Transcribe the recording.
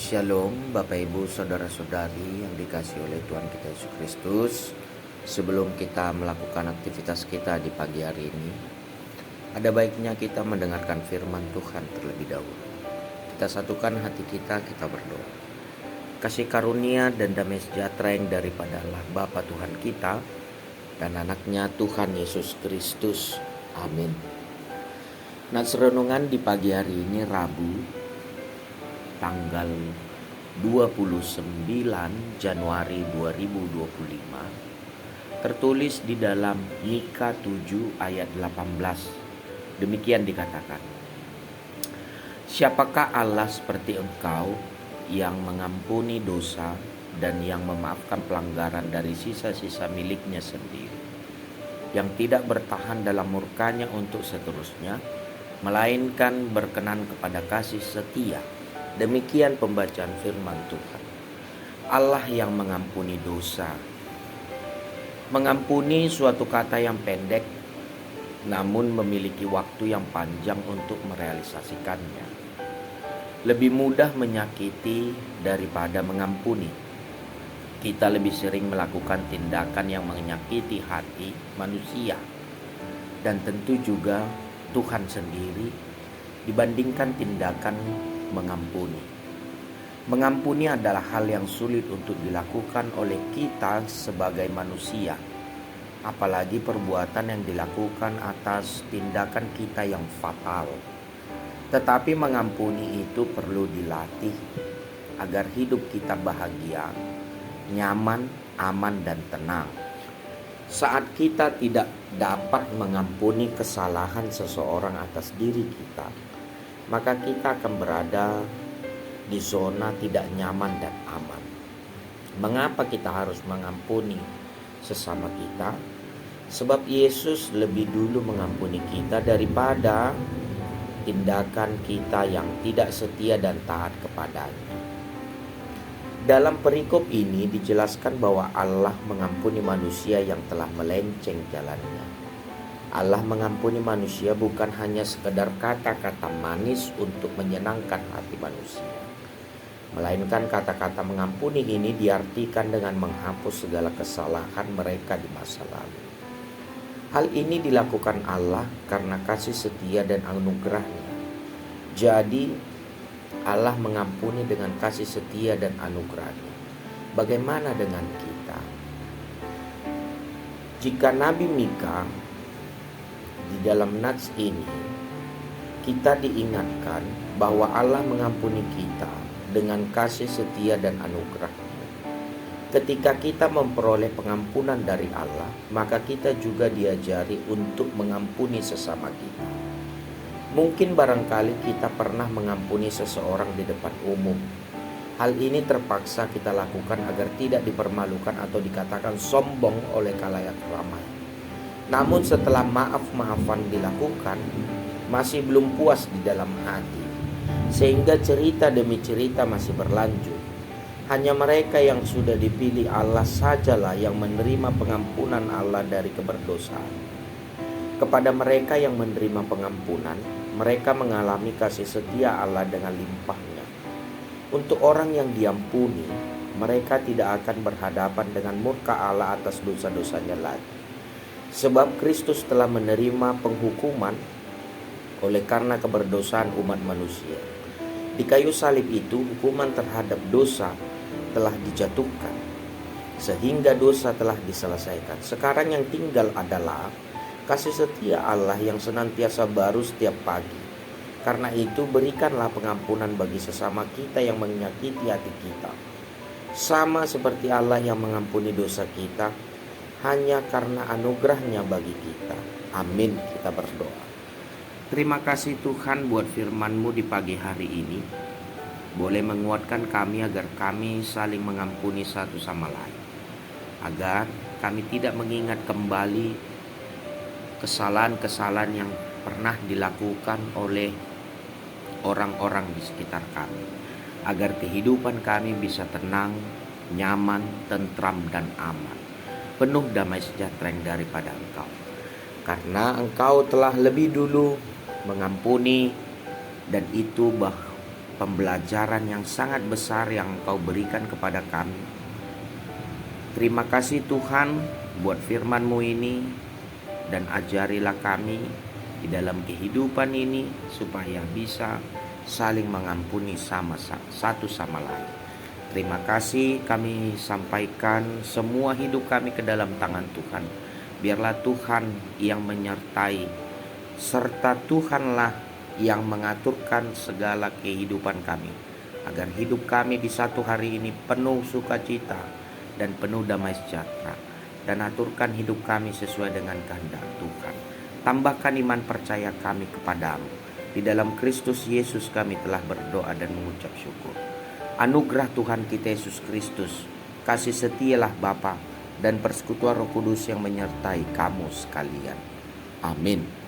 Shalom Bapak Ibu Saudara-saudari yang dikasihi oleh Tuhan kita Yesus Kristus. Sebelum kita melakukan aktivitas kita di pagi hari ini, ada baiknya kita mendengarkan firman Tuhan terlebih dahulu. Kita satukan hati kita berdoa. Kasih karunia dan damai sejahtera yang daripada Allah Bapa Tuhan kita dan anaknya Tuhan Yesus Kristus. Amin. Nats renungan di pagi hari ini Rabu tanggal 29 Januari 2025 tertulis di dalam Mika 7 ayat 18. Demikian dikatakan, siapakah Allah seperti engkau yang mengampuni dosa dan yang memaafkan pelanggaran dari sisa-sisa miliknya sendiri, yang tidak bertahan dalam murkanya untuk seterusnya, melainkan berkenan kepada kasih setia. Demikian pembacaan firman Tuhan. Allah yang mengampuni dosa. Mengampuni suatu kata yang pendek, namun memiliki waktu yang panjang untuk merealisasikannya. Lebih mudah menyakiti daripada mengampuni. Kita lebih sering melakukan tindakan yang menyakiti hati manusia, dan tentu juga Tuhan sendiri, dibandingkan tindakan mengampuni. Mengampuni adalah hal yang sulit untuk dilakukan oleh kita sebagai manusia, apalagi perbuatan yang dilakukan atas tindakan kita yang fatal. Tetapi mengampuni itu perlu dilatih agar hidup kita bahagia, nyaman, aman, dan tenang. Saat kita tidak dapat mengampuni kesalahan seseorang atas diri kita, maka kita akan berada di zona tidak nyaman dan aman. Mengapa kita harus mengampuni sesama kita? Sebab Yesus lebih dulu mengampuni kita daripada tindakan kita yang tidak setia dan taat kepadanya. Dalam perikop ini dijelaskan bahwa Allah mengampuni manusia yang telah melenceng jalannya. Allah mengampuni manusia bukan hanya sekedar kata-kata manis untuk menyenangkan hati manusia, melainkan kata-kata mengampuni ini diartikan dengan menghapus segala kesalahan mereka di masa lalu. Hal ini dilakukan Allah karena kasih setia dan anugerah-Nya. Jadi Allah mengampuni dengan kasih setia dan anugerah-Nya. Bagaimana dengan kita? Jika Nabi Mika di dalam nats ini, kita diingatkan bahwa Allah mengampuni kita dengan kasih setia dan anugerah-Nya. Ketika kita memperoleh pengampunan dari Allah, maka kita juga diajari untuk mengampuni sesama kita. Mungkin barangkali kita pernah mengampuni seseorang di depan umum. Hal ini terpaksa kita lakukan agar tidak dipermalukan atau dikatakan sombong oleh khalayak ramai. Namun setelah maaf-maafan dilakukan, masih belum puas di dalam hati, sehingga cerita demi cerita masih berlanjut. Hanya mereka yang sudah dipilih Allah sajalah yang menerima pengampunan Allah dari keberdosaan. Kepada mereka yang menerima pengampunan, mereka mengalami kasih setia Allah dengan limpahnya. Untuk orang yang diampuni, mereka tidak akan berhadapan dengan murka Allah atas dosa-dosanya lagi. Sebab Kristus telah menerima penghukuman oleh karena keberdosaan umat manusia. Di kayu salib itu hukuman terhadap dosa telah dijatuhkan, sehingga dosa telah diselesaikan. Sekarang yang tinggal adalah kasih setia Allah yang senantiasa baru setiap pagi. Karena itu berikanlah pengampunan bagi sesama kita yang menyakiti hati kita, sama seperti Allah yang mengampuni dosa kita, hanya karena anugerah-Nya bagi kita. Amin. Kita berdoa. Terima kasih Tuhan buat firman-Mu di pagi hari ini. Boleh menguatkan kami agar kami saling mengampuni satu sama lain, agar kami tidak mengingat kembali kesalahan-kesalahan yang pernah dilakukan oleh orang-orang di sekitar kami, agar kehidupan kami bisa tenang, nyaman, tentram, dan aman, penuh damai sejahtera yang daripada Engkau. Karena Engkau telah lebih dulu mengampuni, dan itu pembelajaran yang sangat besar yang Engkau berikan kepada kami. Terima kasih Tuhan buat firman-Mu ini, dan ajarilah kami di dalam kehidupan ini supaya bisa saling mengampuni satu sama lain. Terima kasih, kami sampaikan semua hidup kami ke dalam tangan Tuhan. Biarlah Tuhan yang menyertai, serta Tuhanlah yang mengaturkan segala kehidupan kami, agar hidup kami di satu hari ini penuh sukacita dan penuh damai sejahtera. Dan aturkan hidup kami sesuai dengan kehendak Tuhan. Tambahkan iman percaya kami kepadamu. Di dalam Kristus Yesus kami telah berdoa dan mengucap syukur. Anugerah Tuhan kita Yesus Kristus, kasih setialah Bapa, dan persekutuan Roh Kudus yang menyertai kamu sekalian. Amin.